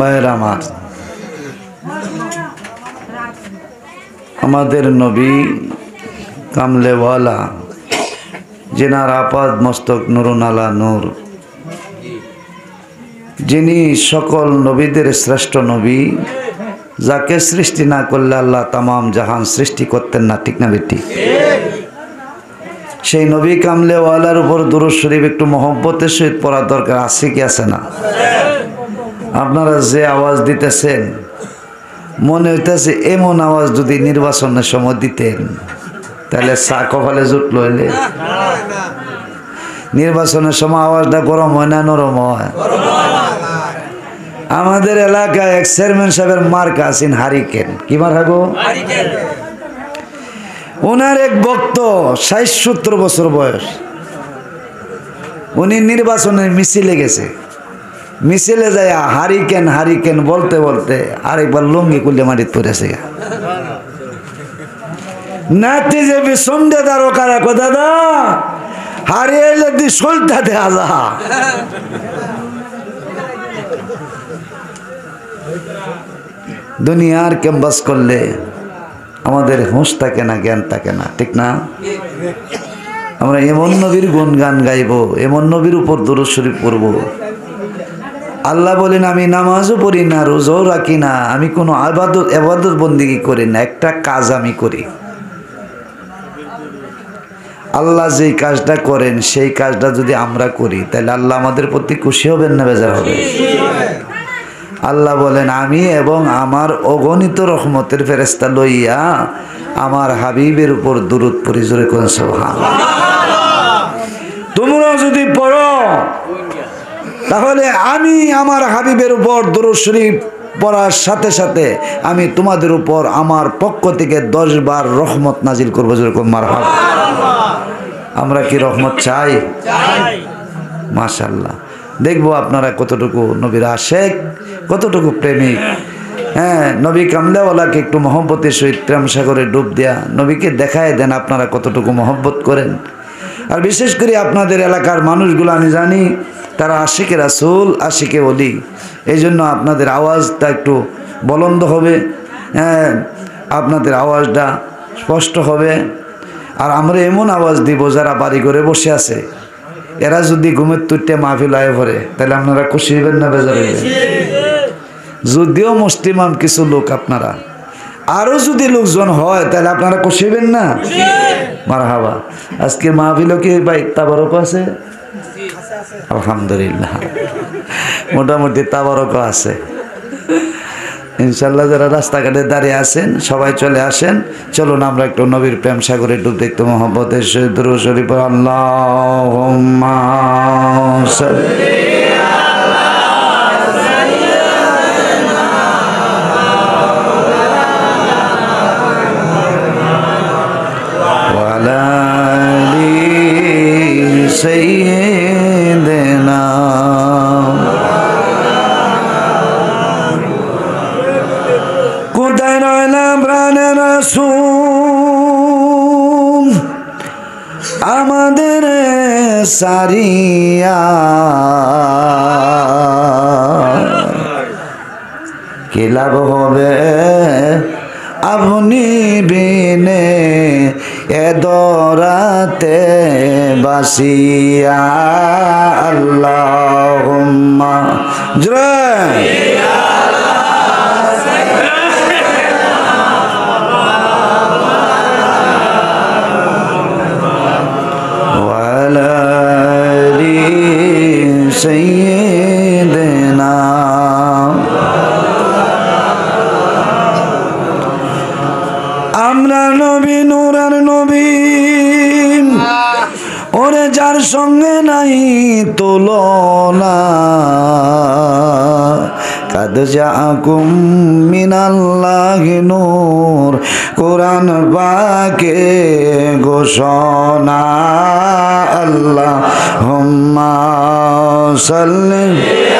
ভাইয়ের আমার, আমাদের নবী কামলেওয়ালা যেনার আপাদ মস্তক নুরুন আলা নূর, যিনি সকল নবীদের শ্রেষ্ঠ নবী, যাকে সৃষ্টি না করলে আল্লাহ তামাম জাহান সৃষ্টি করতেন না, ঠিক না বেটি? সেই নবী কামলেওয়ালার উপর দুরূদ শরীফ একটু মহব্বতের সহিত পড়ার দরকার আছে কি আছে না? আপনারা যে আওয়াজ দিতেছেন মনে হইতেছে এমন আওয়াজ যদি নির্বাচনের সময় দিতেন তাহলে চা কপালে জুট লইলে। নির্বাচনের সময় আওয়াজটা গরম হয় না নরম হয়? আমাদের এলাকায় এক চেয়ারম্যান সাহেবের মার্কা আছেন হারিকেন। কি মার্কা গো? ওনার এক ভক্ত ৬০-৭০ বছর বয়স, উনি নির্বাচনের মিছিলে গেছে। মিছিলে যায় হারিকেন হারিকেন বলতে বলতে আরেকবার লুঙ্গি কুলে মাটিতে পড়েছে। নাতি যে বিসন্ডে দারো কারা কো দাদা হারিয়ে দি সলতা দে আজা। দুনিয়ার ক্যাম্পাস করলে আমাদের হুঁশ থাকে না, জ্ঞান থাকে না, ঠিক না? আমরা এমন নবীর গুণগান গাইব, এমন নবীর উপর দুরূদ শরীফ পড়ব। আল্লাহ বলেন আমি নামাজও পড়ি না, রোজাও রাখি না, আমি কোনো ইবাদত বন্দেগী করি না, একটা কাজ আমি করি। আল্লাহ যেই কাজটা করেন সেই কাজটা যদি আমরা করি তাহলে আল্লাহ আমাদের প্রতি খুশি হবেন না বেজার হবে? আল্লাহ বলেন আমি এবং আমার অগণিত রহমতের ফেরেশতা লইয়া আমার হাবিবের উপর দুরূদ পড়ি। জোরে কোন সুবহানাল্লাহ। তোমরা যদি পড়ো তাহলে আমি আমার হাবিবের উপর দুরূদ শরীফ পড়ার সাথে সাথে আমি তোমাদের উপর আমার পক্ষ থেকে 10 বার রহমত নাজিল করবো। জোরে কোন মারহাবা। আমরা কি রহমত চাই? মাশাআল্লাহ। দেখবো আপনারা কতটুকু নবীর আশেক, কতটুকু প্রেমিক। হ্যাঁ, নবী কামলেওয়ালাকে একটু মহব্বতের সহিত প্রেম সাগরে ডুব দেয়া, নবীকে দেখায় দেন আপনারা কতটুকু মহব্বত করেন। আর বিশেষ করে আপনাদের এলাকার মানুষগুলো আমি জানি তারা আশিকে রাসূল, আশিকে ওলি, এই জন্য আপনাদের আওয়াজটা একটু বলন্দ হবে, হ্যাঁ আপনাদের আওয়াজটা স্পষ্ট হবে। আর আমরা এমন আওয়াজ দিব যারা বাড়ি ঘরে বসে আছে এরা যদি ঘুমের তুটে মাহফিল আয় পড়ে তাহলে আপনারা খুশি হইবেন না বেজার হইবেন? যদিও মুসলিমান কিছু লোক আপনারা, আরো যদি লোকজন হয় তাহলে আপনারা খুশি হইবেন না? মারহাবা। আজকে মাহফিলও কি ভাই তাবারক আছে? আলহামদুলিল্লাহ, মোটামুটি তাবারক আছে ইনশাল্লাহ। যারা রাস্তাঘাটে দাঁড়িয়ে আছেন সবাই চলে আসেন, চলুন আমরা একটু নবীর প্রেম সাগরে ডুব দেখতে মহব্বতের সহিত দুরূদ শরীফ পড়ি। আল্লাহুম্মা সাল্লি আলা সাইয়্যিদিনা ওয়া আলা আলি সাইয়্যিদিনা। কোথায় রইলাম প্রাণের রাসূল আমাদের সারিয়া, কি লাভ হবে আপনি বিনে এ দরাতে বাসিয়া। আল্লাহুম্মা সাইয়্যিদিনা। আমরা নবী নূরের নবী, ওরে যার সঙ্গে নাই তুলনা। কাদ জাআকুম মিনাল্লাহি নূর, কোরআন পাকে ঘোষণা। আল্লাহুম্মা সাল্লি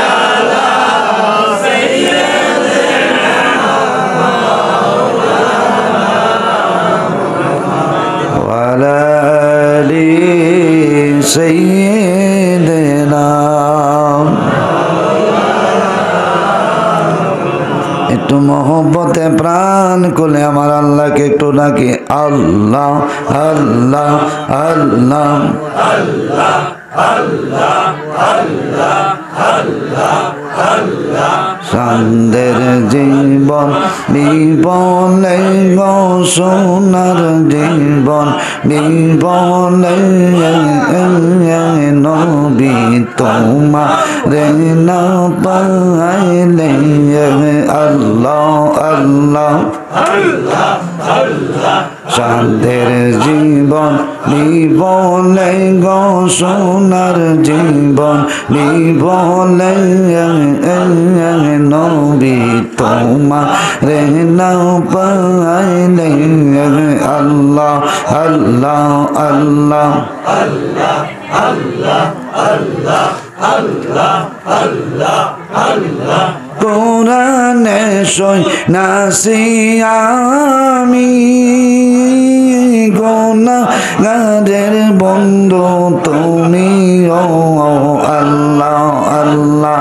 আলা সাইয়্যিদিনা ওয়া আলা আলি সাইয়্যিদিনা। একটু মোহব্বতে প্রাণ খুলে আমার আল্লাহকে একটু ডাকি আল্লাহ আল্লাহ আল্লাহ আল্লাহ আল্লাহ আল্লাহ আল্লাহ আল্লাহ চাঁদের জীবন বিবলে গো সোনার জীবন বিবলে নবী তোমারে না পাইলে আল্লাহ আল্লাহ আল্লাহ আল্লাহ চাঁদের জীবন বিবলে গো সোনার জীবন বিবলে নবী তোমারে না পাইলে আল্লাহ আল্লাহ আল্লাহ আল্লাহ আল্লাহ আল্লাহ আল্লাহ আল্লাহ আল্লাহ কোরআনে সই নাসি আমি গুনাহগারের বন্ধু তুমি ও আল্লাহ আল্লাহ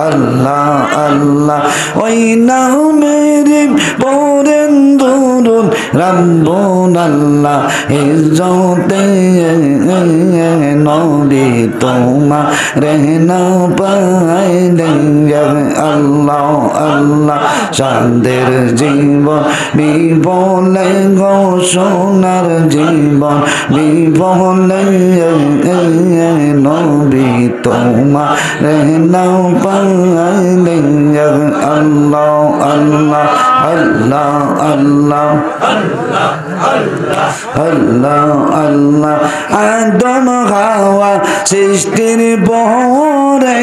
আল্লাহ আল্লাহ ওই নামের পরেন দুরুদ রাব্বুল আল্লাহ ইজ্জতে নবী তোমারে না পাইলে আল্লাহ আল্লাহ চাঁদের জীবন বিবলে গো সোনার জীবন বিবলে নবী তোমারে না পাইলে আল্লাহ আল্লাহ আল্লাহ আল্লাহ আল্লাহ আল্লাহ আল্লাহ আদম হাওয়া সৃষ্টির পরে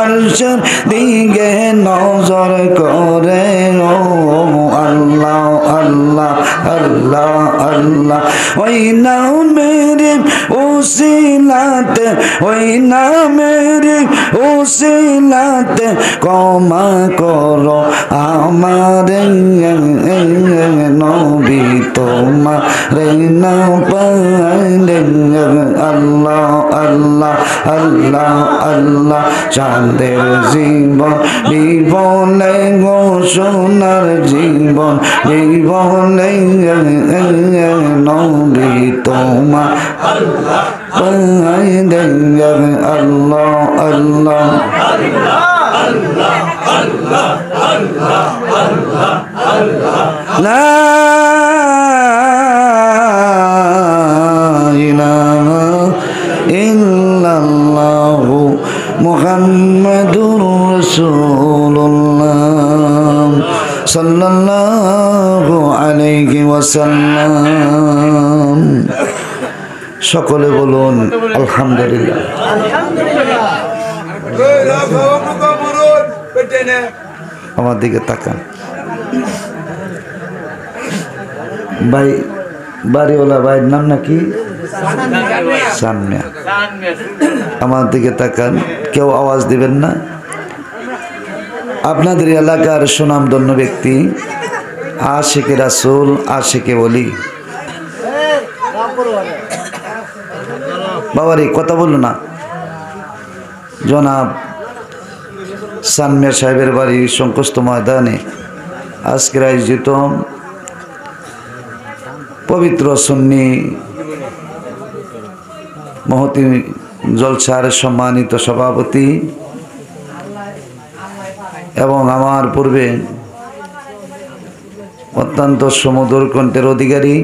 আরশের দিকে নজর করে ও আল্লাহ আল্লাহ আল্লাহ আল্লাহ ওই নামের উসিলাতে ওই নামের উসিলাতে ক্ষমা করো আমারে নবী তোমারে না পাইলে আল্লাহ আল্লাহ আল্লাহ আল্লাহ চাঁদের জীবন বিবলে গো সোনার জীবন বিবলে নবী তোমারে পাইলে আল্লাহ আল্লাহ আল্লাহ আল্লাহ আল্লাহ আল্লাহ আল্লাহ লা ইলাহা ইল্লাল্লাহু মুহাম্মাদুর রাসূলুল্লাহ সাল্লাল্লাহু আলাইহি ওয়াসাল্লাম সকলে বলুন আলহামদুলিল্লাহ আমার দিকে তাকান ভাই বাড়িওয়ালা ভাইয়ের নাম নাকি সানমিয়া আমার দিকে তাকান কেউ আওয়াজ দিবেন না আপনাদের এলাকার সুনামধন্য ব্যক্তি আশিকে রাসূল আশিকে ওলি বাবারি কথা বললো না জনাব সানমিয়া সাহেবের বাড়ি সংকস্ত ময়দানে আজকের আয়োজিত পবিত্র সুন্নি মহতি জলসার সম্মানিত সভাপতি এবং আমার পূর্বে অত্যন্ত সুমধুর কণ্ঠের অধিকারী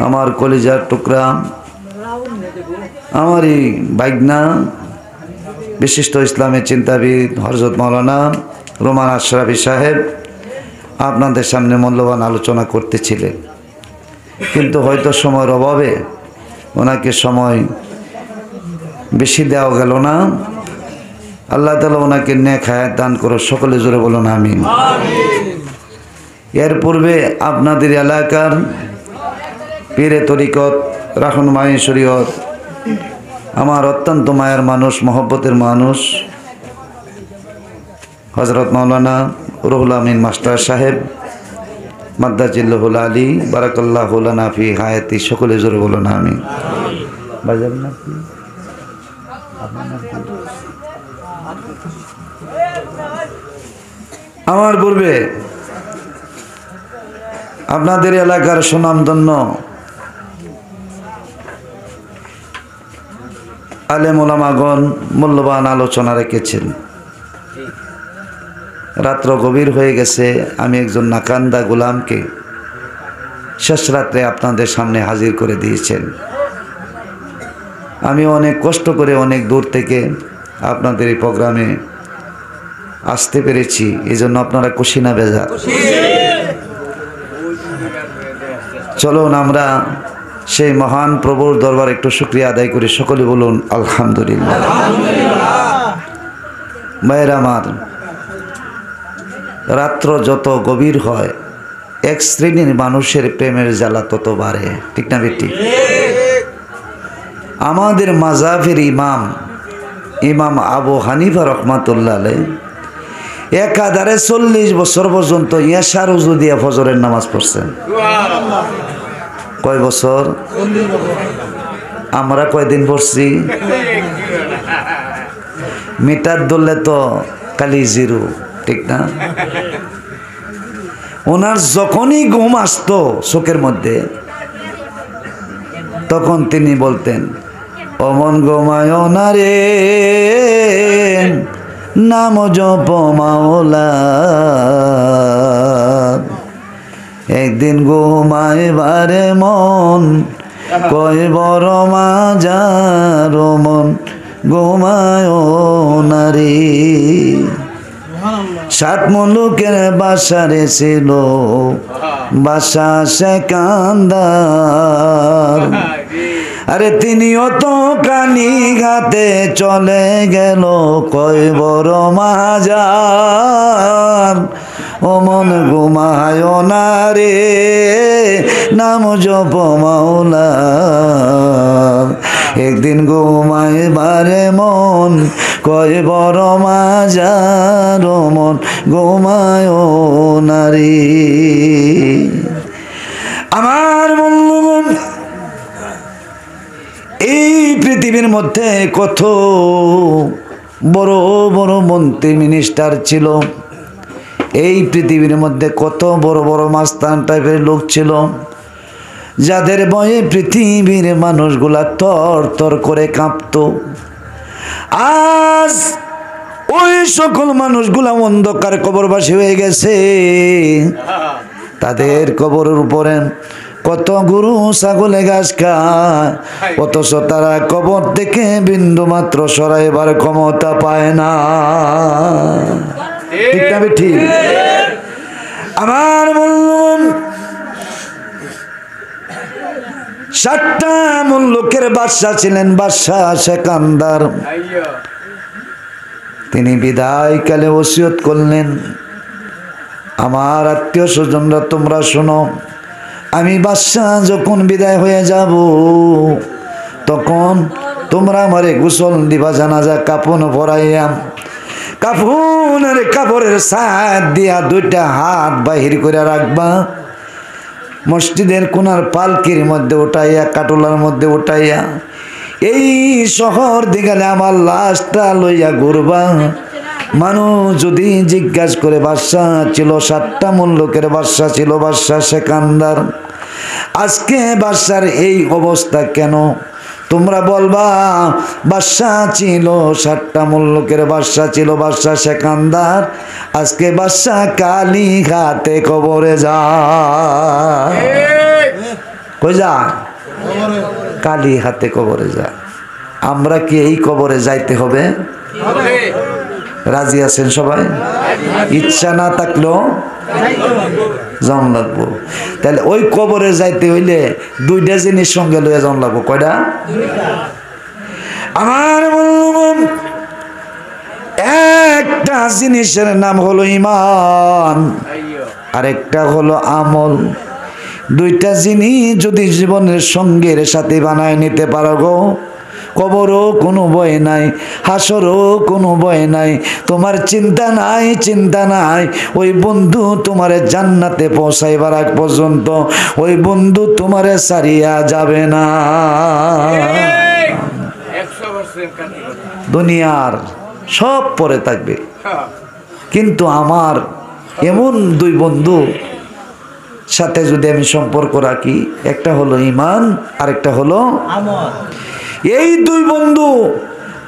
আমার কলিজার টুকরা আমারই বাইগনা বিশিষ্ট ইসলামের চিন্তাবিদ হযরত মাওলানা রোমান আশরাফি সাহেব আপনাদের সামনে মূল্যবান আলোচনা করতেছিলেন, কিন্তু হয়তো সময়ের অভাবে ওনাকে সময় বেশি দেওয়া গেল না। আল্লাহ তাআলা ওনাকে নেক হায়াত দান করো, সকলে জোরে বলুন আমিন। এর পূর্বে আপনাদের এলাকার পীরে তরিকত রাহনুমায়ে শরীয়ত আমার অত্যন্ত মায়ের মানুষ, মহব্বতের মানুষ হযরত মাওলানা রুহুল আমিন মাস্টার সাহেব মাদ্দাজিল্লাহুল আলী বারাকাল্লাহু লানা ফি হায়াতি, সকলে জোরে বলুন আমিন। বাজার না কি আপনার নাম কি? আমার পূর্বে আপনাদের এলাকার সুনামধন্য আলেম ওলামাগণ মূল্যবান আলোচনা রেখেছেন। রাত্র গভীর হয়ে গেছে, আমি একজন নাকান্দা গোলামকে শেষ রাত্রে আপনাদের সামনে হাজির করে দিয়েছেন। আমি অনেক কষ্ট করে অনেক দূর থেকে আপনাদের এই প্রোগ্রামে আসতে পেরেছি, এই জন্য আপনারা খুশি না বেজার? চলুন আমরা সেই মহান প্রভুর দরবার একটু শুকরিয়া আদায় করি। সকলে বলুন আলহামদুলিল্লাহ। ভাইয়ের আমার, রাত্র যত গভীর হয় এক শ্রেণীর মানুষের প্রেমের জ্বালা তত বাড়ে, ঠিক না বেটি? আমাদের মাযহাবের ইমাম আবু হানিফা রহমাতুল্লাহ আলাইহি একাধারে 40 বছর পর্যন্ত ইয়াশার উজু দিয়া ফজরের নামাজ পড়ছেন। কয় বছর? আমরা কয়দিন পড়ছি? মিটার ধরলে তো খালি জিরো, ঠিক না? ওনার যখনই ঘুম আসতো চোখের মধ্যে, তখন তিনি বলতেন, অমন ঘুমায় না রে, নাম জপ মাওলা। একদিন ঘুমাইবারে মন কয় বড় মাজার, মন ঘুমায় না রে। 7 মুলুকের বাসারে ছিল বাসা সেকান্দার। আরে তিনিও তো কানি ঘাতে চলে গেল কয় বড় মাজার, ও মন ঘুমায় না রে, নাম জপ মাওলা। একদিন ঘুমাইবারে মন কয় বড় মাজার, ও মন ঘুমায় না রে। আমার বন্ধুগণ, এই পৃথিবীর মধ্যে কত বড় বড় মন্ত্রী মিনিস্টার ছিল, এই পৃথিবীর মধ্যে কত বড় বড় মাস্তান টাইপের লোক ছিল, যাদের ভয়ে পৃথিবীর মানুষগুলা তর তর করে কাঁপত। আজ ওই সকল মানুষগুলা অন্ধকার কবরবাসী হয়ে গেছে। তাদের কবরের উপরে কত গরু ছাগলে ঘাস খায়, অথচ তারা কবর থেকে বিন্দু মাত্র সরাইবার ক্ষমতা পায় না, ঠিক না ঠিক? আমার বলুন, 7টা মুলুকের বাদশা ছিলেন বাদশা সেকান্দার। তিনি বিদায়কালে ওসিয়ত করলেন, আমার আত্মীয় স্বজনরা তোমরা শোনো, আমি বাদশাহ যখন বিদায় হয়ে যাব তখন তোমরা আমারে গোসল দিবা, জানাজা কাফন পরাইয়া, কাফনের কাপড়ের সাথ দিয়া 2টা হাত বাহির করে রাখবা, মসজিদের কোনার পালকির মধ্যে উঠাইয়া, কাটলার মধ্যে উঠাইয়া এই শহর দিগালে আমার লাশটা লইয়া ঘুরবা। মানুষ যদি জিজ্ঞাসা করে বাদশা ছিল 7টা মুলুকের বাদশা ছিল বাদশা সেকান্দার, আজকে বাদশার এই অবস্থা কেন? তোমরা বলবা বাদশা ছিল 7টা মুলুকের বাদশা ছিল বাদশা সেকান্দার, আজকে বাদশা কালি ঘাতে কবরে যায়। কই যা? কালি হাতে কবরে যায়। আমরা কি এই কবরে যাইতে হবে? রাজি আছেন সবাই? ইচ্ছা না থাকলেও জন লাগবো। তাহলে ওই কবরে যাইতে হইলে 2টা জিনিস সঙ্গে লইয়া জন লাগবো। কয়টা? আমার একটা জিনিসের নাম হলো ঈমান, আরেকটা হলো আমল। 2টা জিনিস যদি জীবনের সঙ্গের সাথে বানায় নিতে পারো গো, কবরও কোনো ভয় নাই, হাসরও কোনো ভয় নাই, তোমার চিন্তা নাই, চিন্তা নাই। ওই বন্ধু তোমারে জান্নাতে পৌঁছাইবার আগ পর্যন্ত ওই বন্ধু তোমারে ছাড়িয়া যাবে না। দুনিয়ার সব পরে থাকবে, কিন্তু আমার এমন দুই বন্ধু সাথে যদি আমি সম্পর্ক রাখি, একটা হলো ঈমান আর একটা হলো আমল, এই দুই বন্ধু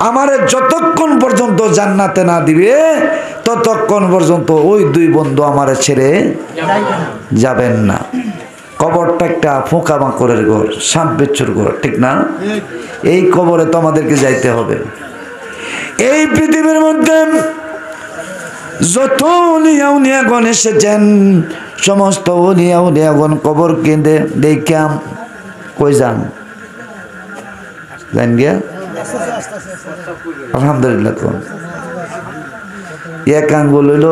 আমারে যতক্ষণ পর্যন্ত জান্নাতে না দিবে ততক্ষণ পর্যন্ত ওই দুই বন্ধু আমারে ছেড়ে যাবেন না। কবরটা একটা পোকামাকড়ের ঘর, সাপ বিচ্ছুর ঘর, ঠিক না? এই কবরে তো আমাদেরকে যাইতে হবে। এই পৃথিবীর মধ্যে যত উলিয়া উলিয়াগণ এসেছেন, সমস্ত উলিয়া উলিয়াগণ কবর কেঁদে দেখাম কই যান জান গিয়া আলহামদুলিল্লাহ। কোন এক আঙ্গুল হইল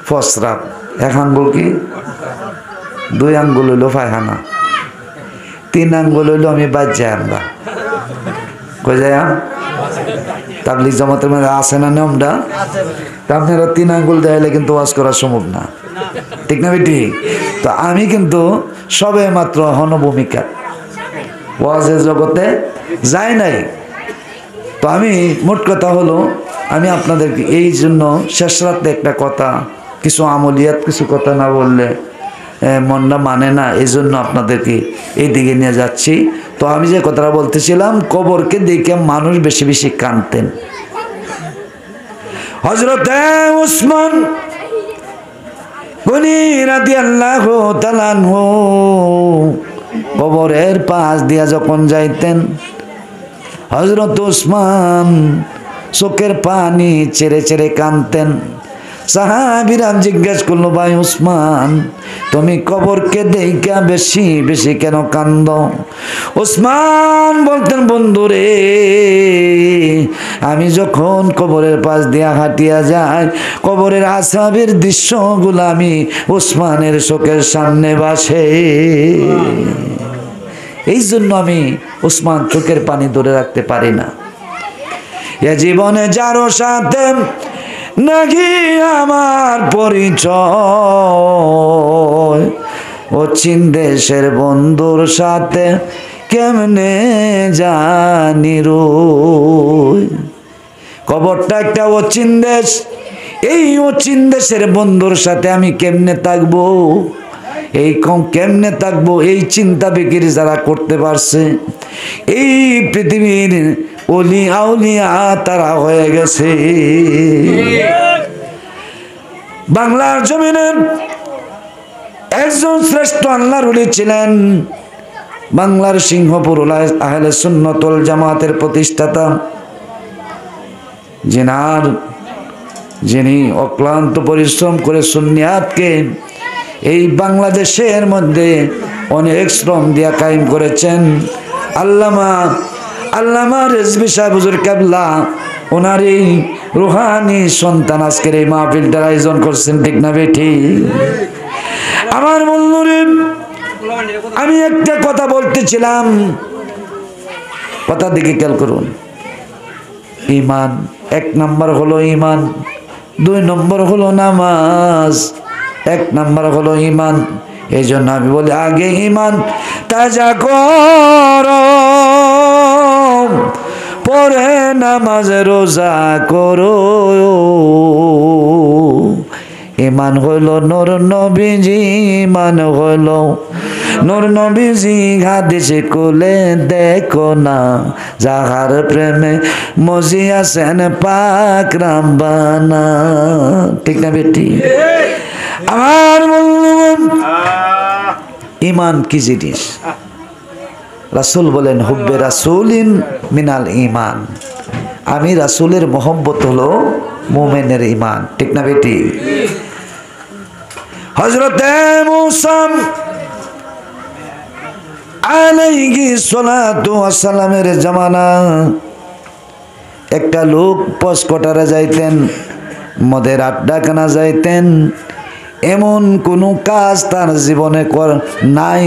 ফসরাত, এক আঙ্গুল কি, দুই আঙ্গুল হইল পায়খানা, তিন আঙ্গুল হইল আমি বাদ যাই। আমরা কই যাই? তাবলিগ জামাতের মধ্যে আছে না নিয়মটা? আপনারা তিন আঙ্গুল দেখাইলে কিন্তু ওয়াজ করা সম্ভব না, ঠিক না বেটি? তো আমি কিন্তু সবে মাত্র হনভূমিকা, ওয়াজের জগতে যাই নাই। তো আমি মোট কথা হলো, আমি আপনাদেরকে এই জন্য শেষ রাতে একটা কথা, কিছু আমলিয়াত কিছু কথা না বললে মনটা মানে না, এই জন্য আপনাদেরকে এই দিকে নিয়ে যাচ্ছি। তো আমি যে কথাটা বলতেছিলাম, কবরকে দেখে মানুষ বেশি বেশি কাঁদতেন। হযরতে উসমান গনি রাদিয়াল্লাহু তাআলা আনহু কবরের পাশ দিয়া যখন যাইতেন, হযরত উসমান চোখের পানি ছেড়ে ছেড়ে কাঁদতেন। সাহাবীরা জিজ্ঞেস করলো, ভাই উসমান, তুমি কবরকে দেখা বেশি বেশি কেন কান্দো? উসমান বলতেন, বন্ধুরে, আমি যখন কবরের পাশ দিয়া হাঁটিয়া যাই, কবরের আযাবের দৃশ্যগুলো আমি উসমানের চোখের সামনে ভাসে। এই জন্য আমি উসমান চোখের পানি ধরে রাখতে পারি না। এ জীবনে যারো সাথে নাকি আমার পরিচয়, অচিন দেশের বন্ধুর সাথে কেমনে জানি রই। কবরটা একটা অচিন দেশ, এই অচিন দেশের বন্ধুর সাথে আমি কেমনে থাকবো, এই কেমনে থাকবো, এই চিন্তা বিক্রি যারা করতে পারছে, এই পৃথিবীর ওলি আউলিয়া তারা হয়ে গেছে। বাংলার জমিনের একজন শ্রেষ্ঠ আল্লাহর ওলি ছিলেন, বাংলার সিংহপুর আহলে সুন্নাত ওয়াল জামাতের প্রতিষ্ঠাতা, যিনি অক্লান্ত পরিশ্রম করে সুন্নিয়াতকে এই বাংলাদেশের মধ্যে অনেক শ্রম দিয়া কায়েম করেছেন। আল্লামা রেজভী সাহেব হুজুর কেবলা, ওনার এই রুহানি সন্তান আজকের এই মাহফিলটার আয়োজন করছেন, ঠিক না বেঠি? আমার বন্ধুরে, আমি একটা কথা বলতেছিলাম, কথা দিকে খেয়াল করুন। ঈমান, এক নম্বর হলো ঈমান, দুই নম্বর হলো নামাজ, এক নম্বর হলো ঈমান। এই জন্য আমি বলি, আগে ঈমান তাজা করো, পরে নামাজ রোজা করো। ঈমান হইল নূর নবীজি, ঈমান হইল নূর নবীজি, হাদিসে কোলে দেখো না, যাহার প্রেমে মজিয়াছেন পাক রাব্বানা, ঠিক না বেটি? আমার বন্ধুগণ, ঈমান কি জিনিস? রাসূল বলেন, হুব্বে রাসূলিন মিনাল ঈমান, আমি রাসূলের মোহব্বত হলো মুমিনের ঈমান, ঠিক না বেটি? হযরতে মূসা আলাইহিস সালাতু ওয়াস সালামের জামানা একটা লোক পসকটারে যাইতেন, মদের আড্ডাখানা যাইতেন, এমন কোনো কাজ তার জীবনে নাই,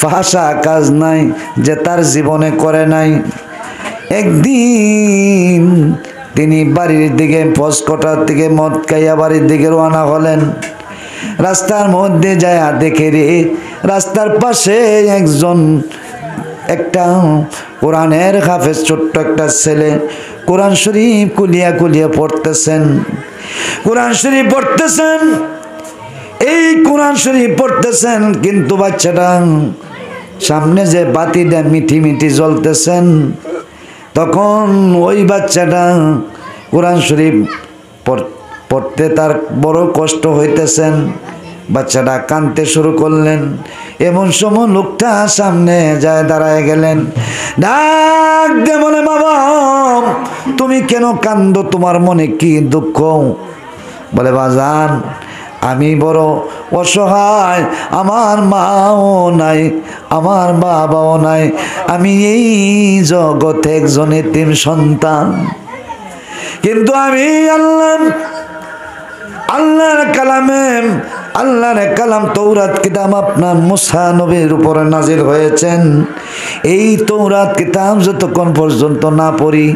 ফাহাশা কাজ নাই যে তার জীবনে করে নাই। একদিন তিনি বাড়ির দিকে, পসকটার থেকে মদ খাইয়া বাড়ির দিকে রওনা হলেন। রাস্তার মধ্যে যায় দেখে রে, রাস্তার পাশে একটা কোরআনের হাফেজ, ছোট্ট একটা ছেলে কোরআন শরীফ কুলিয়া কুলিয়া পড়তেছেন। কোরআন শরীফ পড়তেছেন, এই কোরআন শরীফ পড়তেছেন, কিন্তু বাচ্চাটা সামনে যে বাতিটা মিঠি মিঠি জ্বলতেছেন, তখন ওই বাচ্চাটা কোরআন শরীফ পড়তে তার বড় কষ্ট হইতেছেন। বাচ্চাটা কাঁদতে শুরু করলেন। এমন সময় লোকটা সামনে যায় দাঁড়ায় গেলেন, ডাক দে বলে, বাবা তুমি কেন কান্দো, তোমার মনে কি দুঃখ? বলে, বাজান আমি বড় অসহায়, আমার মাও নাই, আমার বাবাও নাই, আমি এই জগতে একজন এতিম সন্তান। কিন্তু আমি আল্লাহর কালামে, আল্লাহর কালাম তৌরাত কিতাব আপনার মুসা নবীর উপরে নাজিল হয়েছেন। এই তৌরাত কিতাব যতক্ষণ পর্যন্ত না পড়ি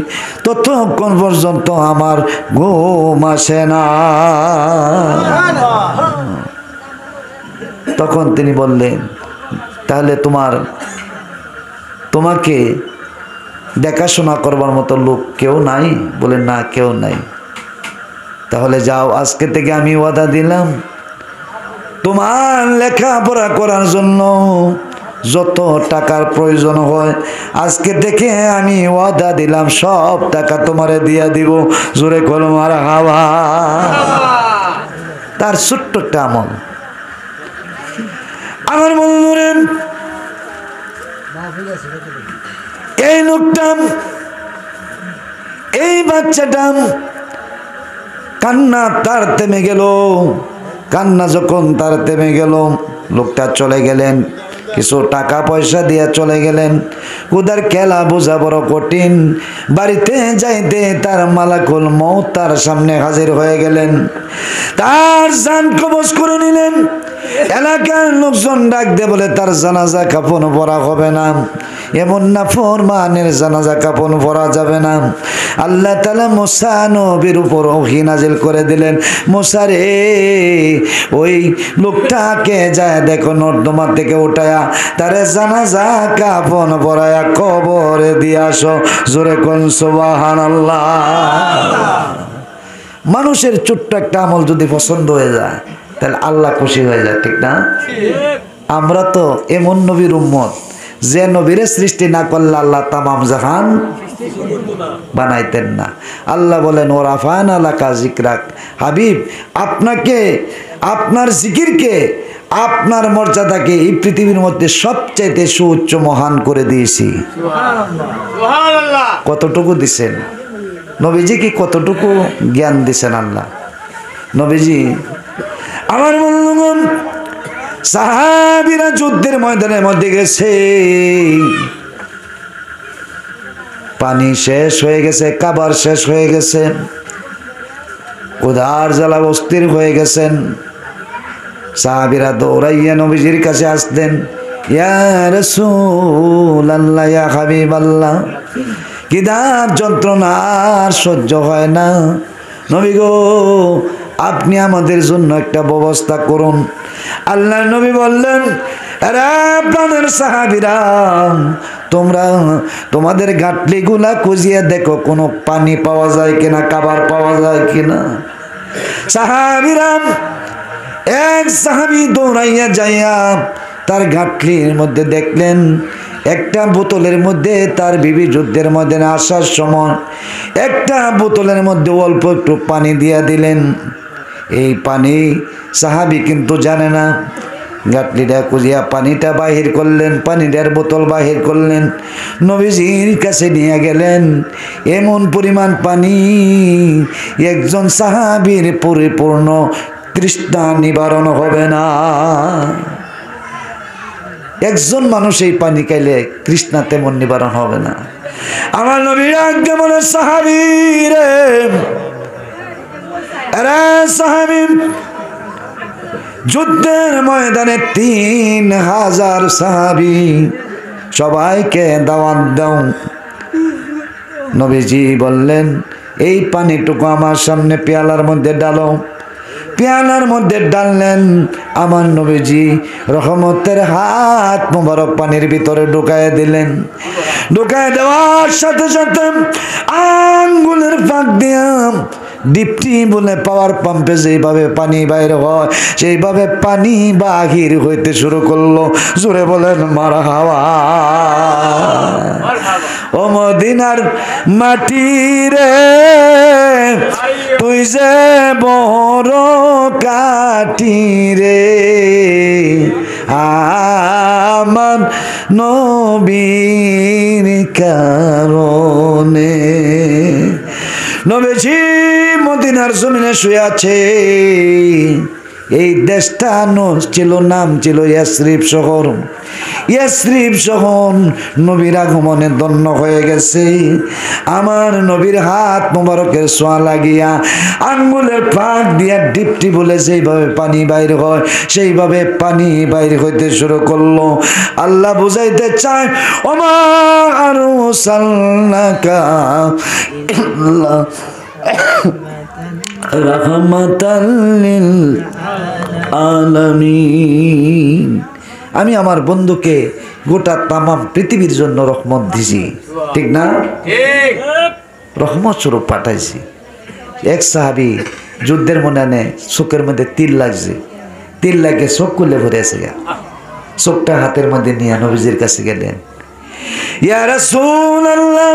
ততক্ষণ পর্যন্ত আমার ঘুম আসে না। তখন তিনি বললেন, তাহলে তোমাকে দেখাশোনা করবার মতো লোক কেউ নাই? বলেন, না কেউ নাই। তাহলে যাও, আজকে থেকে আমি ওয়াদা দিলাম, তোমার লেখাপড়া করার জন্য যত টাকার প্রয়োজন হয় আজকে থেকে আমি ওয়াদা দিলাম সব টাকা তোমারে দিয়া দিব। জোরে কলম আর হাওয়া। তার ছোট্ট একটা আমল। আমার বন্ধুরে, এই লোকটা, এই বাচ্চাটা কান্না তার থেমে গেল। কান্না যখন তার থেমে গেল, লোকটা চলে গেলেন, কিছু টাকা পয়সা দিয়ে চলে গেলেন। উদার খেলা বোঝা বড় কঠিন। বাড়িতে যাইতে তার মালাকুল মউত তার সামনে হাজির হয়ে গেলেন, তার জান কবজ করে নিলেন। এলাকার লোকজন ডাক দিয়ে বলে, তার জানাজা কাফন পরা হবে না, এমন না ফরমানের জানাজা কাফন পরা যাবে না। আল্লাহ তাআলা মুসা নবীর উপর ওহী নাজিল করে দিলেন, মুসা রে ওই লোকটাকে যায় দেখো, নর্দমা থেকে উঠায়া তারে জানাজা কাফন পরায়া কবরে দিয়ে আসো। জোরে কোন সুবহানাল্লাহ। মানুষের ছোট্ট একটা আমল যদি পছন্দ হয়ে যায় তাহলে আল্লাহ খুশি হয়ে যায়, ঠিক না? আমরা তো এমন নবীর উম্মত যে নবীরে সৃষ্টি না করলে আল্লাহ তামাম জাহান বানাইতেন না। আল্লাহ বলেন, ও রাফান আলাকা যিকরাক, হাবিব আপনাকে, আপনার জিকিরকে, আপনার মর্যাদাকে এই পৃথিবীর মধ্যে সবচাইতে সুউচ্চ মহান করে দিয়েছি। কতটুকু দিছেন নবীজি, কি কতটুকু জ্ঞান দিছেন আল্লাহ নবীজি। আমার বন্ধুগণ, সাহাবীরা যুদ্ধের ময়দানের মধ্যে গেছে, পানি শেষ হয়ে গেছে, খাবার শেষ হয়ে গেছে, ক্ষুধার জ্বালা অস্থির হয়ে গেছেন। সাহাবীরা দৌড়াইয়া নবীজির কাছে আসতেন, ইয়া রাসূলুল্লাহ, ইয়া হাবিবাল্লাহ, খিদার যন্ত্রণা আর সহ্য হয় না, নবী গো আপনি আমাদের জন্য একটা ব্যবস্থা করুন। আল্লাহর নবী বললেন, আরে প্রাণের সাহাবীরা, তোমরা তোমাদের গাঁটলিগুলা খুঁজিয়ে দেখো কোনো পানি পাওয়া যায় কিনা, খাবার পাওয়া যায় কিনা। সাহাবীরা, এক সাহাবী দৌড়াইয়া যাইয়া তার গাঁটলির মধ্যে দেখলেন একটা বোতলের মধ্যে, তার বিবি যুদ্ধের মধ্যে আসার সময় একটা বোতলের মধ্যে অল্প একটু পানি দিয়া দিলেন। এই পানি সাহাবী কিন্তু জানে না। গাঁটলিটা খুঁজিয়া পানিটা বাহির করলেন, পানিটার বোতল বাহির করলেন, নবীজির কাছে নিয়ে গেলেন। এমন পরিমাণ পানি একজন সাহাবীর পরিপূর্ণ তৃষ্ণা নিবারণ হবে না। একজন মানুষ এই পানি খাইলে তৃষ্ণা তেমন নিবারণ হবে না। আমার নবীর আগে বলে, সাহাবী রে, আরে সাহাবী, যুদ্ধের ময়দানে 3000 সাহাবী, সবাইকে দাওয়াত দাও। নবীজি বললেন, এই পানিটুকু আমার সামনে পেয়ালার মধ্যে ডালো। পেয়ালার মধ্যে ডাললেন। আমার নবীজি রহমতের হাত মোবারক পানির ভিতরে ঢুকায় দিলেন। ঢুকায় দেওয়ার সাথে সাথে আঙ্গুলের ফাঁক দিয়া ডিপটি বলে পাওয়ার পাম্পে যেইভাবে পানি বাইর হয় সেইভাবে পানি বাহির হইতে শুরু করলো। জোরে বলেন মারহাবা। ও মদিনার মাটি রে তুই যে বড় কাটি রে, আমার নবীর কারণে। নবীজি মদিনার জমিনে শুয়ে আছে। এই দেশটা ছিল, নাম ছিল ইয়াসরিব শহর। ইয়াসরিব শহর নবীর আগমনে ধন্য হয়ে গেছে। আমার নবীর হাত মোবারকের ছোঁয়া লাগিয়া আঙ্গুলের ফাঁক দিয়া ডিপটি বলে যেইভাবে পানি বাইর হয় সেইভাবে পানি বাইর হইতে শুরু করলো। আল্লাহ বুঝাইতে চায় ওমা আরো সাল্লাকা আল্লাহ রাহমাতাল লিল আলামিন। আমি আমার বন্ধুকে গোটা তামাম পৃথিবীর জন্য রহমত দিছি, ঠিক না? রহমত স্বরূপ পাঠাইছি। এক সাহাবী যুদ্ধের মনে চোখের মধ্যে তীর লাগছে, তীর লাগে চোখ খুলে ভরে আছে, চোখটা হাতের মধ্যে নিয়ে নবীজির কাছে গেলেন। ইয়া রাসূলুল্লাহ,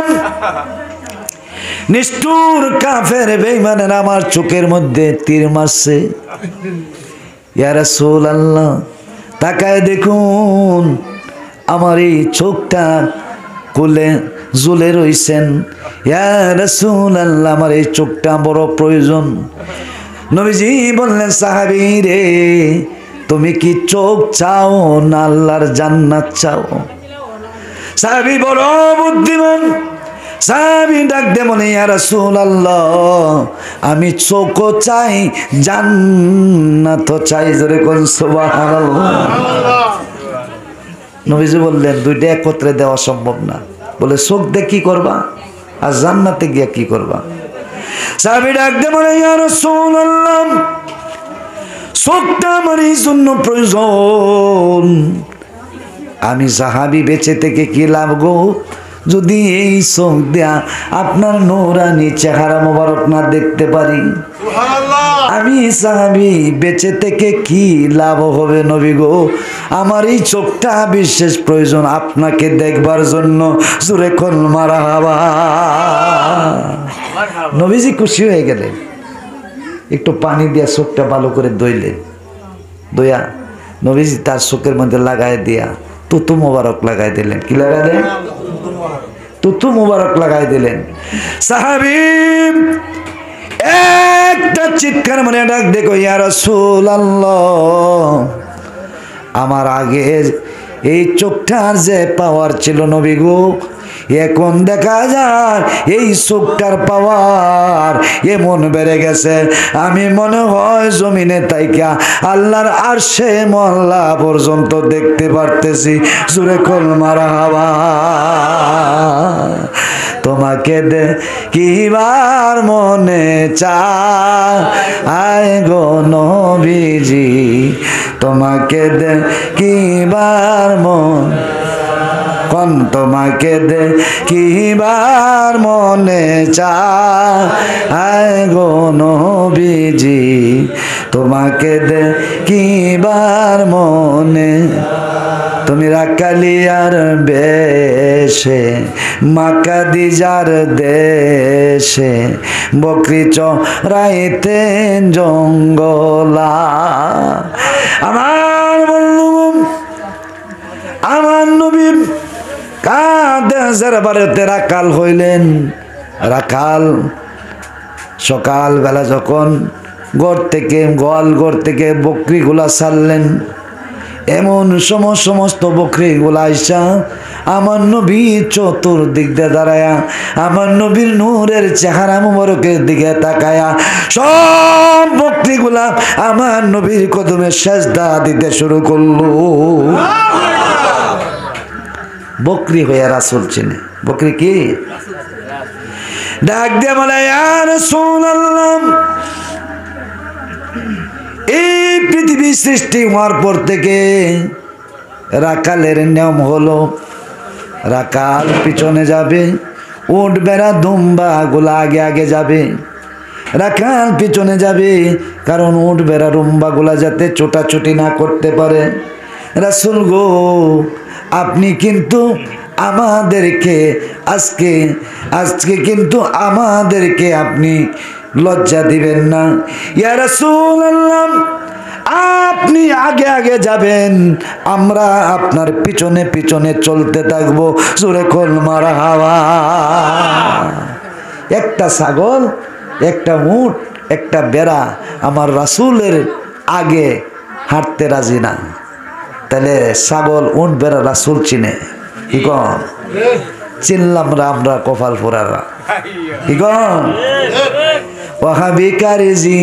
নিষ্ঠুর কাফের বেঈমানের আমার চোখের মধ্যে তীর মারছে। ইয়া রাসূলুল্লাহ, তাকায় দেখুন আমার এই চোখটা খুলে ঝুলে রইছেন। ইয়া রাসূলুল্লাহ, আমার এই চোখটা বড় প্রয়োজন। নবীজি বললেন সাহাবী রে, তুমি কি চোখ চাও না আল্লাহর জান্নাত চাও? সাহাবী বড় বুদ্ধিমান। সাহাবী ডাক দে বলে ইয়া রাসূলুল্লাহ, আমি চোখও চাই জান্নাতও চাই। জোরে কোন সুবহানাল্লাহ। নবীজি বললেন দুইটা একত্রে দেওয়া সম্ভব না। বলে চোখ দিয়ে কি করবা আর জান্নাতে গিয়া কি করবা? সাহাবী ডাক দে বলে ইয়া রাসূলুল্লাহ, চোখটা আমার এই জন্য প্রয়োজন। আমি সাহাবী বেঁচে থেকে কি লাভ গো, যদি এই চোখ দেয়া আপনার নূরানি চেহারা মোবারক না দেখতে পারি? আমি সাহাবী বেঁচে থেকে কি লাভ হবে নবী গো? আমার এই চোখটা বিশেষ প্রয়োজন আপনাকে দেখবার জন্য। জোরে কোন মারহাবা। নবীজি খুশি হয়ে গেলেন, একটু পানি দিয়া চোখটা ভালো করে ধুইলেন। দয়া নবীজি তার চোখের মধ্যে লাগাই দিয়া তুতু মোবারক লাগাই দিলেন। কি লাগালেন? তুতু মোবারক লাগাই দিলেন। সাহাবী একটা চিৎকার মানে ডাক দেখো ইয়া রাসূলুল্লাহ, আমার আগে এই চোখটার যে পাওয়ার ছিল নবী গো, এখন দেখা যায় এই চোখটার পাওয়ার এমন বেড়ে গেছে, আমি মনে হয় জমিনে তাইকা আল্লাহর আরশে মহল্লা পর্যন্ত দেখতে পারতেছি। জোরে কল মারহাবা। তোমাকে দেখিবার মনে চায় গো নবীজি, তোমাকে দেখিবার মন কোন, তোমাকে দেখিবার মনে চায় গো নবীজি, তোমাকে দেখিবার মনে। তুমি রাকালিয়ার বেশে মাকা দিজার দেশে বকরি চরাইতেন জঙ্গলা। আমার বন্ধু আমার নবী কাদেশের বাড়িতে রাখাল হইলেন। রাখাল সকাল বেলা যখন গোয়াল থেকে বকরিগুলা ছাড়লেন, এমন সমস্ত বকরিগুলা আইসা আমার নবী চতুর্দিক দিয়ে দাঁড়ায়া আমার নবীর নূরের চেহারা মুবারকের দিকে তাকায়া সব বকরিগুলা আমার নবীর কদমে সেজদা দিতে শুরু করলো। বকরি হইয়া রাসূল চিনে। বকরি কি? ডাক দিয়ে বলে ইয়া রাসূলুল্লাহ, এই পৃথিবী সৃষ্টি হওয়ার পর থেকে রাখালের নিয়ম হলো রাখাল পিছনে যাবে, উট বেড়া দুম্বা গুলা আগে আগে যাবে। রাখাল পিছনে যাবে, কারণ উট বেড়া রুম্বাগুলা যাতে ছোটাছুটি না করতে পারে। রাসূল গো, আপনি কিন্তু আমাদেরকে আজকে কিন্তু আমাদেরকে আপনি লজ্জা দিবেন না। ইয়া রাসূলুল্লাহ, আপনি আগে আগে যাবেন, আমরা আপনার পিছনে পিছনে চলতে থাকবো। জোরে কল মারহাবা। একটা ছাগল, একটা উট, একটা বেড়া আমার রাসূলের আগে হাঁটতে রাজি না, তাহলে ছাগল উট বেড়া রাসূল চিনে কি কন? চিনলাম না আমরা কপাল পোড়ারা কি কন? ওয়াহাবি কারিজি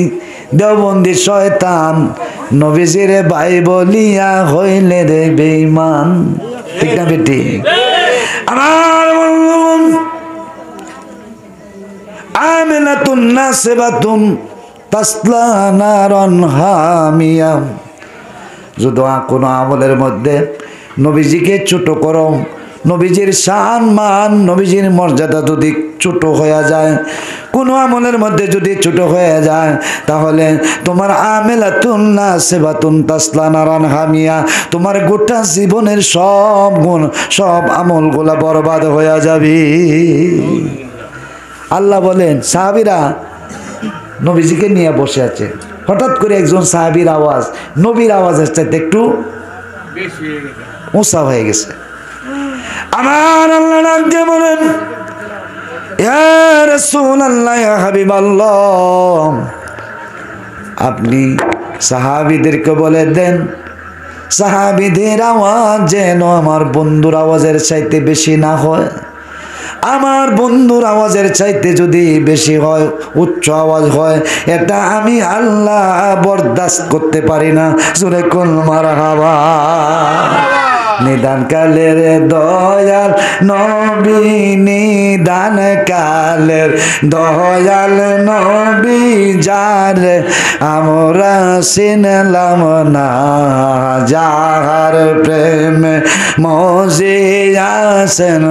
দেওবন্দি শয়তান নবীজির ভাই বলিয়া হইলে রে বেঈমান। ঠিক না বেটি? আমার আমিনাতুন নাসিবাতুন তাসলা নারান হামিয়া। যদি কোনো আমলের মধ্যে নবীজিকে ছোট করো, নবীজির শান মান, নবীজির মর্যাদা যদি ছোট হয়ে যায়, কোনো আমলের মধ্যে যদি ছোট হয়ে যায়, তাহলে তোমার আমিলাতুন নাসিবাতুন তাসলা নারান হামিয়া, তোমার গোটা জীবনের সব গুণ, সব আমলগুলা বরবাদ হয়ে যাবে। আল্লাহ বলেন, সাহাবীরা নবীজিকে নিয়ে বসে আছে, হঠাৎ করে একজন সাহাবীর আওয়াজ নবীর আওয়াজের চাইতে একটু উঁচা হয়ে গেছে। আমার আল্লাহ ডাক দিয়ে বলেন, ইয়া রাসূলুল্লাহ, ইয়া হাবিবাল্লাহ, আপনি সাহাবীদেরকে বলে দেন, সাহাবীদের আওয়াজ যেন আমার বন্ধুর আওয়াজের চাইতে বেশি না হয়। আমার বন্ধুর আওয়াজের চাইতে যদি বেশি হয়, উচ্চ আওয়াজ হয়, এটা আমি আল্লাহ বরদাস্ত করতে পারি না। জোরে কোন মারহাবা। নিদান কালের দয়াল নবী, নিদান কালের দয়াল নবী যার আমরা চিনলাম না, যাহার প্রেমে মজে আসেন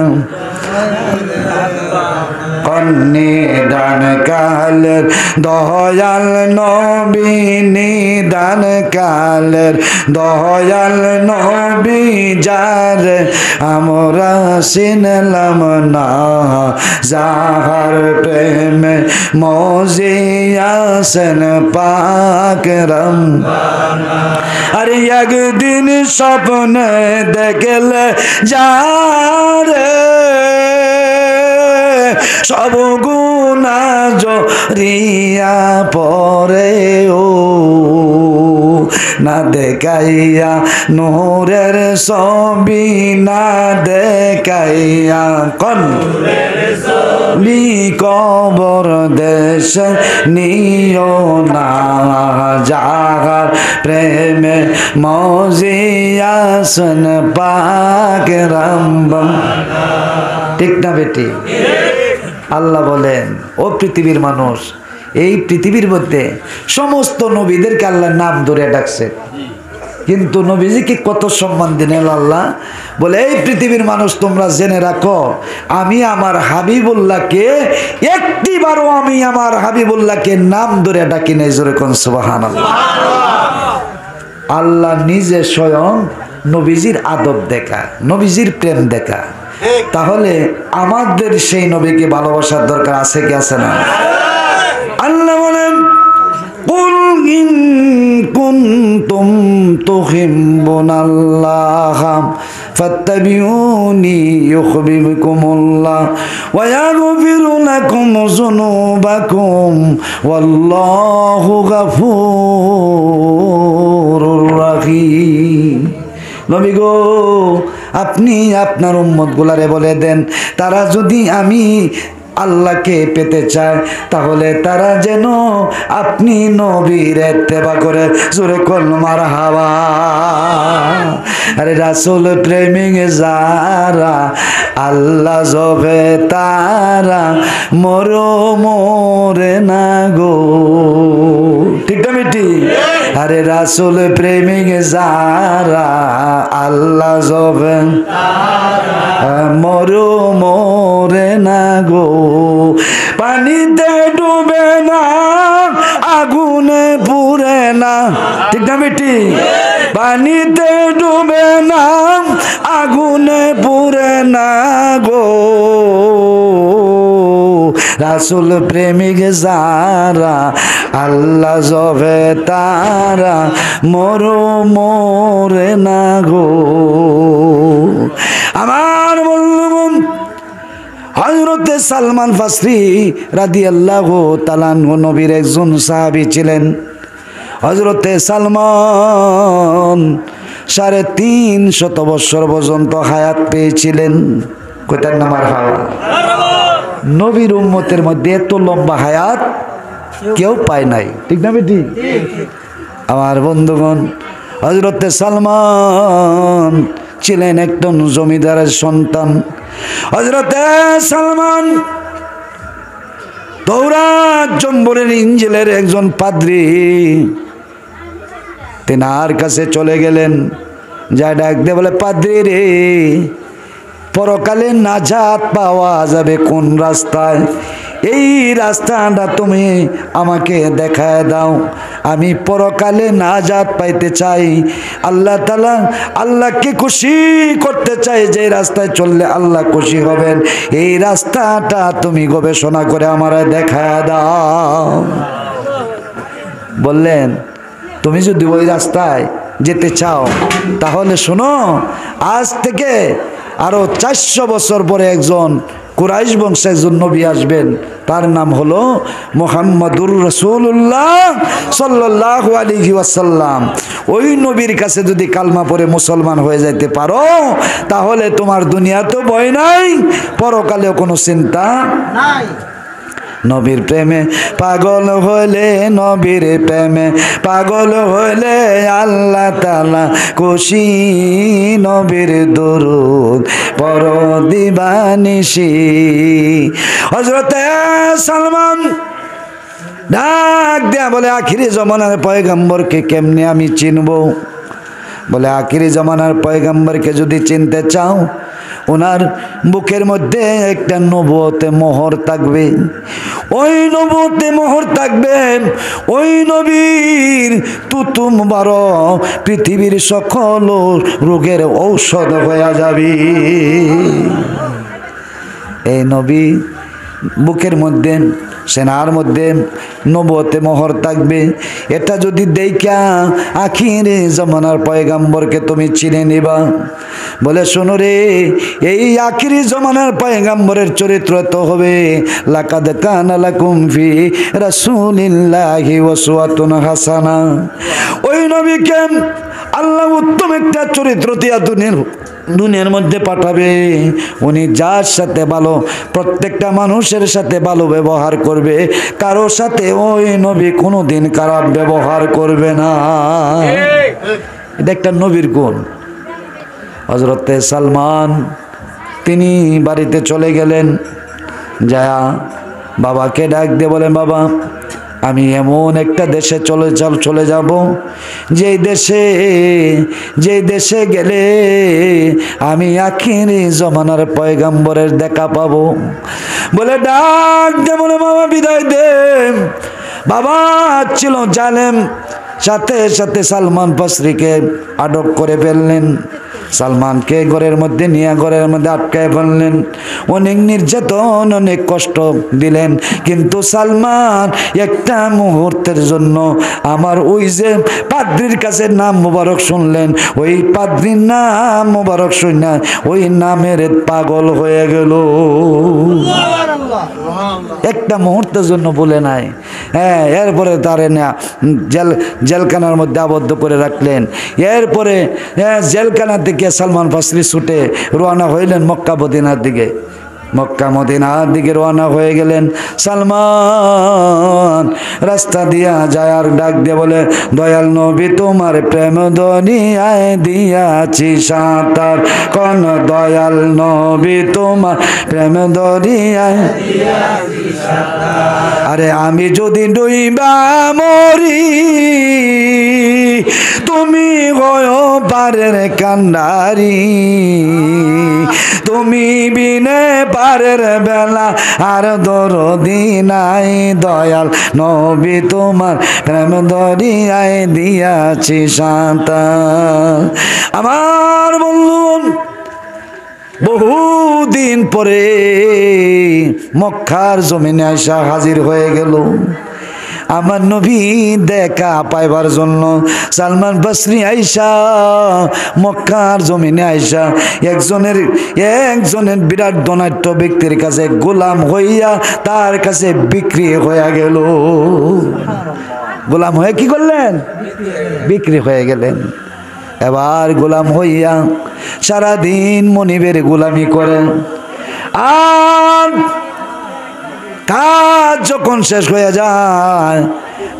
নিদান কালের দয়াল নবী, নিদান কালের দয়াল নবী যার আমরা চিনলাম না, যাহার প্রেমে মজে আসেন পাক রব্বানা। আরে একদিন স্বপ্নে দেখলে যারে সব গুনাহ জড়িয়া পড়ে, ও না দেখাইয়া নূরের ছবি, না দেখাইয়া কলি কবর দেশে নিও না, যাহার প্রেমে মজিয়াসন পাক রব্বানা। ঠিক না বেটি? আল্লাহ বলেন, ও পৃথিবীর মানুষ, এই পৃথিবীর মধ্যে সমস্ত নবীদেরকে আল্লাহ নাম ধরে ডাকছে, কিন্তু নবীজিকে কত সম্মান দিলেন আল্লাহ। বলে, এই পৃথিবীর মানুষ তোমরা জেনে রাখো, আমি আমার হাবিবুল্লাহকে একটিবারও আমি আমার হাবিবুল্লাহকে নাম ধরে ডাকি নাই। জোরে কোন সুবহানাল্লাহ। আল্লাহ নিজে স্বয়ং নবীজির আদব দেখা, নবীজির প্রেম দেখা। তাহলে আমাদের সেই নবীকে ভালোবাসার দরকার আছে কি আছে না? আল্লাহ বলেন, কুল ইন কুনতুম তুহিব্বুনাল্লাহ ফাত্তাবিউনি ইউহিব্বুকুমুল্লাহ ওয়া ইয়াগফির লাকুম যুনুবাকুম ওয়াল্লাহু গফুরুর রহিম। নবী গো, আপনি আপনার উম্মত গুলারে বলে দেন, তারা যদি আমি আল্লাহকে পেতে চায়, তাহলে তারা যেন আপনি নবীর ইত্তেবা করে। জোরে কোন মারহাবা। আরে রাসূল প্রেমিক যারা, আল্লাহ জবে তারা মরে না গো। ঠিক না বেটি? আরে রাসূল প্রেমিক যারা, আল্লাহ জবে মরে না গো। পানিতে ডুবে না না, ঠিক না বেটি? পানিতে ডুবে না, আগুনে পুড়ে না গো, রাসূল প্রেমিক যারা আল্লাহ জবে তারা মরে না গো। আমার বললাম হযরতে সালমান ফারসি রাদিয়াল্লাহু তাআলা আনহু নবীর একজন সাহাবী ছিলেন। হযরতে সালমান 350 বছর পর্যন্ত হায়াত পেয়েছিলেন। কয়টার নামার হায়াত? নবীর উম্মতের মধ্যে এত লম্বা হায়াত কেউ পায় নাই, ঠিক না বেটি? আমার বন্ধুগণ, হযরতে সালমান ছিলেন একজন জমিদারের সন্তান। হযরতে সালমান তওরাত জম্বরের ইঞ্জিলের একজন পাদ্রী, তেনার কাছে চলে গেলেন, যা ডাক দিয়ে বলে, পাদ্রী রে, পরকালে নাজাত পাওয়া যাবে কোন রাস্তায়? এই রাস্তাটা তুমি আমাকে দেখায় দাও, আমি পরকালে নাজাত পাইতে চাই। আল্লাহ তাআলা আল্লাহকে খুশি করতে চাই, যে রাস্তায় চললে আল্লাহ খুশি হবেন, এই রাস্তাটা তুমি গবেষণা করে আমারে দেখায় দাও। বললেন, তুমি যদি ওই রাস্তায় যেতে চাও তাহলে শোনো, আজ থেকে আরো 400 বছর পরে একজন কুরাইশ বংশের একজন নবী আসবেন, তার নাম হলো মুহাম্মাদুর রাসূলুল্লাহ সাল্লাল্লাহু আলাইহি ওয়াসাল্লাম। ওই নবীর কাছে যদি কালমা পড়ে মুসলমান হয়ে যাইতে পারো, তাহলে তোমার দুনিয়াতেও ভয় নাই, পরকালেও কোনো চিন্তা নাই। নবীর প্রেমে পাগল হইলে, নবীর প্রেমে পাগল হইলে আল্লাহ তাআলা খুশি, নবীর দরুদ পড় দিবানিশি। হযরতে সালমান ডাক দেয়া বলে, আখিরি জমানার পয়গম্বরকে কেমনে আমি চিনব? বলে, আখিরি জমানার পয়গম্বরকে যদি চিনতে চাও, ওনার বুকের মধ্যে একটা নবুয়তে মোহর থাকবে। ওই নবুয়তে মোহর থাকবে, ওই নবীর তুতু মুবারক পৃথিবীর সকল রোগের ঔষধ হয়ে যাবে। এই নবী বুকের মধ্যে, সেনার মধ্যে নবুয়তে মোহর থাকবে। এটা যদি দেখা আখিরে জামানার পয়গম্বরকে তুমি চিনে নিবা। বলে, শোনো রে, এই আখিরি জামানার পয়গম্বরের চরিত্র তো হবে লাকাদ কানা লাকুম ফি রাসূলিল্লাহি উসওয়াতুন হাসানা। ওই নবীকে আল্লাহ উত্তম একটা চরিত্র দিয়া দুনিয়ার মধ্যে পাঠাবে। উনি যার সাথে ভালো, প্রত্যেকটা মানুষের সাথে ভালো ব্যবহার করবে, কারো সাথে ওই নবী কোনোদিন খারাপ ব্যবহার করবে না। এটা একটা নবীর গুণ। হযরতে সালমান তিনি বাড়িতে চলে গেলেন, যায়া বাবাকে ডাক দিয়ে বলে, বাবা, আমি এমন একটা দেশে চলে যাব, যেই দেশে গেলে আমি আখিরি জমানার পয়গম্বরের দেখা পাবো। বলে, ডাক দে, বলে, বাবা বিদায় দে। বাবা ছিল জালেম, সাথে সাথে সালমান ফারসিকে আটক করে ফেললেন। সালমানকে ঘরের মধ্যে নিয়ে ঘরের মধ্যে আটকায় ফেললেন। অনেক নির্যাতন, অনেক কষ্ট দিলেন, কিন্তু সালমান একটা মুহূর্তের জন্য আমার ওই যে পাদ্রির কাছে নাম মোবারক শুনলেন, ওই পাদ্রির নাম মোবারক শুনে ওই নামের পাগল হয়ে গেল। একটা মুহূর্তের জন্য বলে নাই। হ্যাঁ, এরপরে তারে না জেলখানার মধ্যে আবদ্ধ করে রাখলেন। এরপরে জেলখানা থেকে সালমান ফারসি ছুটে রওনা হইলেন মক্কা মদিনার দিকে। মক্কা মদিনার দিকে রওনা হয়ে গেলেন সালমান। রাস্তা দিয়া যায় আর ডাক দিয়ে বলে, দয়াল নবী তোমার প্রেম দুনিয়ায় দিয়াছি সাঁতার, কোন দয়াল নবী তোমার প্রেম দুনিয়ায় দিয়াছি সাঁতার। আরে আমি যদি ডুইবা মরি, তুমি গয় পারের কান্ডারি, তুমি বিনে পারের বেলা আর দরদি নাই দয়াল নবী তোমার প্রেম দরিয়ায় দিয়াছি সাঁতার। আমার বন্ধুগণ, বহুদিন পরে মক্কার জমিনে আইসা হাজির হয়ে গেল আমার নবী দেখা পাইবার জন্য। সালমান বসরি আইসা মক্কার জমিনে আইসা একজনের বিরাট ধনাঢ্য ব্যক্তির কাছে গোলাম হইয়া তার কাছে বিক্রি হয়ে গেল। গোলাম হয়ে কি করলেন? বিক্রি হয়ে গেলেন। এবার গোলাম হইয়া সারাদিন মনিবের গোলামি করেন। আর কাজ যখন শেষ হয়ে যায়,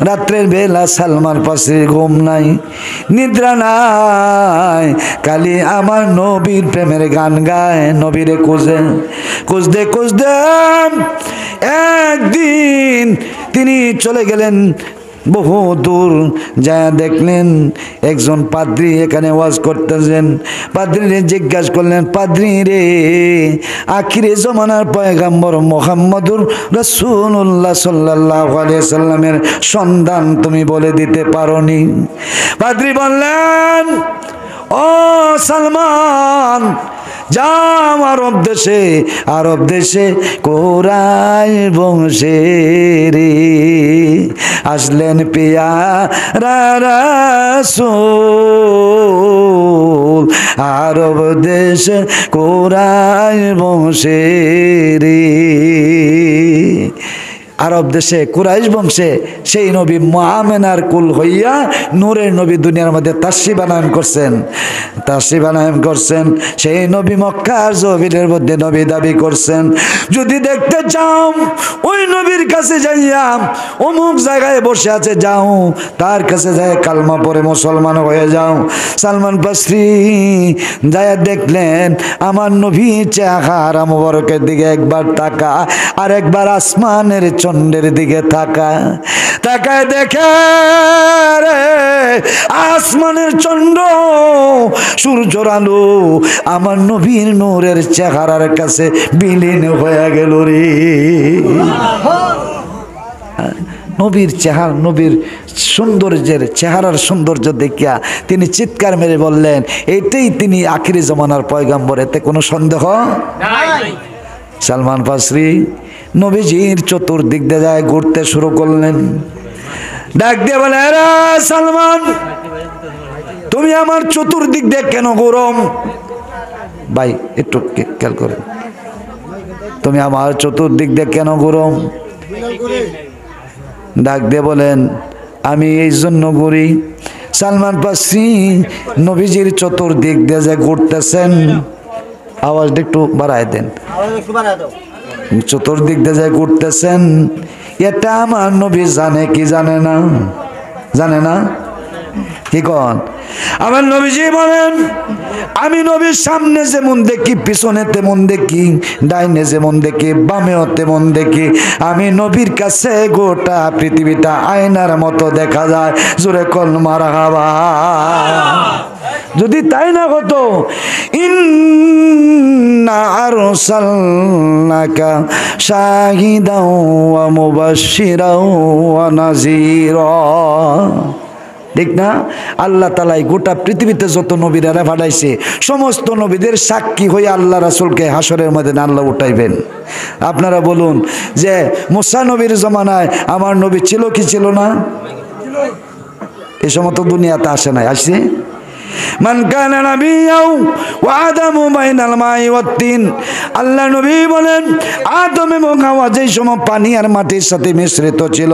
রাত্রের বেলা সালমান পাশে ঘুম নাই, নিদ্রা নাই, খালি আমার নবীর প্রেমের গান গায়, নবীরে খুঁজে খুঁজতে খুঁজতে একদিন তিনি চলে গেলেন বহু দূর। যা দেখলেন একজন পাদ্রী এখানে ওয়াজ করতেছেন। পাদ্রীরে জিজ্ঞাসা করলেন, পাদ্রী রে, আখিরে জমানার পয়গাম্বর মুহাম্মদুর রাসূলুল্লাহ সাল্লাল্লাহু আলাইহি সাল্লামের সন্ধান তুমি বলে দিতে পারোনি? পাদ্রী বললেন, ও সালমান, যাও আরব দেশে কোরাইশ বংশে রে আসলেন পিয়ারা রাসূল, আরব দেশে কোরাইশ বংশে রে। আরব দেশে কুরাইশ বংশে সেই নবী মুআমিনার কুল হইয়া নূরের নবী দুনিয়ার মধ্যে তাশরীফ আনায়ন করছেন। সেই নবী মক্কার জমিনের মধ্যে নবী দাবি করছেন। যদি দেখতে চাও ওই নবীর কাছে যাইয়া অমুক জায়গায় বসে আছে, যাও তার কাছে যাই কালমা পড়ে মুসলমান হয়ে যাও। সালমান বসরি যাইয়া দেখলেন আমার নবীর চেহারা মুবারকের দিকে একবার তাকা, আর একবার আসমানের চন্দ্রের দিকে তাকায় দেখে রে আসমানের চন্দ্র সূর্যের আলো আমার নবীর নূরের চেহারার কাছে বিলীন হয়ে গেল রে। নবীর চেহারা, নবীর সৌন্দর্যের চেহারার সৌন্দর্য দেখিয়া তিনি চিৎকার মেরে বললেন, এটাই তিনি আখিরি জমানার পয়গাম্বর, এতে কোনো সন্দেহ নাই। সালমান ফারসি নবীজির চতুর্দিক দিয়ে যায় ঘুরতে শুরু করলেন। ডাক দিয়ে বলে, আরে সালমান, তুমি আমার চতুর্দিক দিয়ে কেন গরম? ভাই একটু খেয়াল করে, তুমি আমার চতুর্দিক দিয়ে কেন গরম? ডাক দিয়ে বলেন, আমি এই জন্য ঘুরি। সালমান ফারসি নবীজির চতুর্দিক দিয়ে যে ঘুরতেছেন, আওয়াজটা একটু বাড়ায় দেন, চতুর্দিক দিয়ে যায় ঘুরতেছেন, এটা আমার নবী জানে কি জানে না? জানে না? কি কন? আমার নবীজি বলেন, আমি নবীর সামনে যেমন দেখি, পিছনে তেমন দেখি, ডাইনে যেমন দেখি, বামেও তেমন দেখি। আমি নবীর কাছে গোটা পৃথিবীটা আয়নার মতো দেখা যায়। জোরে কল মারহাবা। যদি তাই না হতো, ইন্না আরসালনাকা শাহিদাও ওয়া মুবাশশিরাও ওয়া নাযীরা, ঠিক না? আল্লাহ তাআলাই গোটা পৃথিবীতে যত নবীরা পাঠাইছে, সমস্ত নবীদের সাক্ষী হয়ে আল্লাহ রাসূলকে হাসরের মধ্যে আল্লাহ উঠাইবেন। আপনারা বলুন যে মুসা নবীর জমানায় আমার নবী ছিল কি ছিল না? এই সময় তো দুনিয়াতে আসে নাই, আসছে। মান কানা নাবিয়্যাও ওয়া আদামু বাইনাল মাই ওয়াত তিন, আল্লাহ নবী বলেন, আদম এবং হাওয়া যেই সময় পানি আর মাটির সাথে মিশ্রিত ছিল,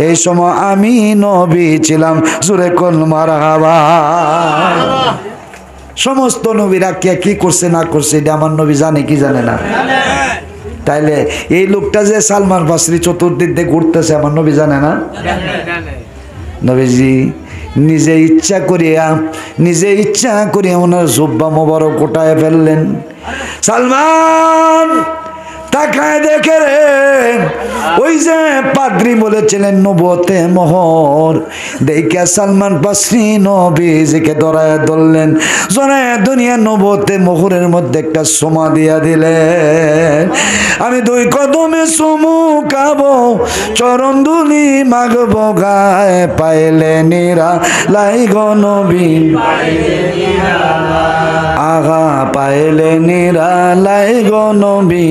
এই সময় আমি নবী ছিলাম। জোরে কোন মারহাবা। সমস্ত নবীরা কে কি করছে না করছে এটা আমার নবী জানে কি জানে না? তাইলে এই লোকটা যে সালমান ফারসি চতুর্দিক দিয়ে ঘুরতেছে, আমার নবী জানে না? নবীজি নিজে ইচ্ছা করিয়া ওনার জুব্বা মোবারক গোটায় ফেললেন। সালমান তাকায় দেখে রে ওই যে পাদ্রী বলেছিলেন নবুয়তে মোহর, দেখে সালমান ফার্সি নবীজিকে ধরায় ধরলেন, জড়ায় দুনিয়া নবুয়তে মোহরের মধ্যে একটা সোমা দিয়া দিলেন। আমি দুই কদমে চুমু খাবো, চরণ ধুলি মাগবো গায়ে, পাইলে নিরা লাই গো নবী, আগা পাইলে নিরা লাই গো নবী।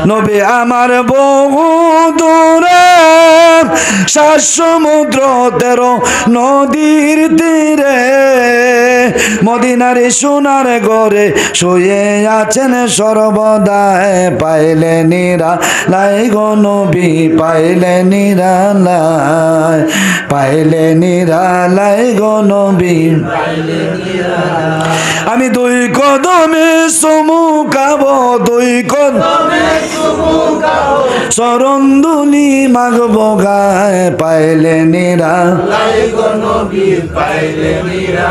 নবী আমার বহু দূরে, 7 সমুদ্র 13 নদীর তীরে, মদিনার সোনার ঘরে শুয়ে আছেন সর্বদায়, পাইলে নিরা লাই গো নবী, পাইলে নিরা লাই, পাইলে নিরা লাই গো নবী। আমি দুই কদমে চুমু খাবো, দুই কদমে চরণ ধুলি মাগবো গায়ে, পাইলে নিরা লাই গো নবী, পাইলে নিরা।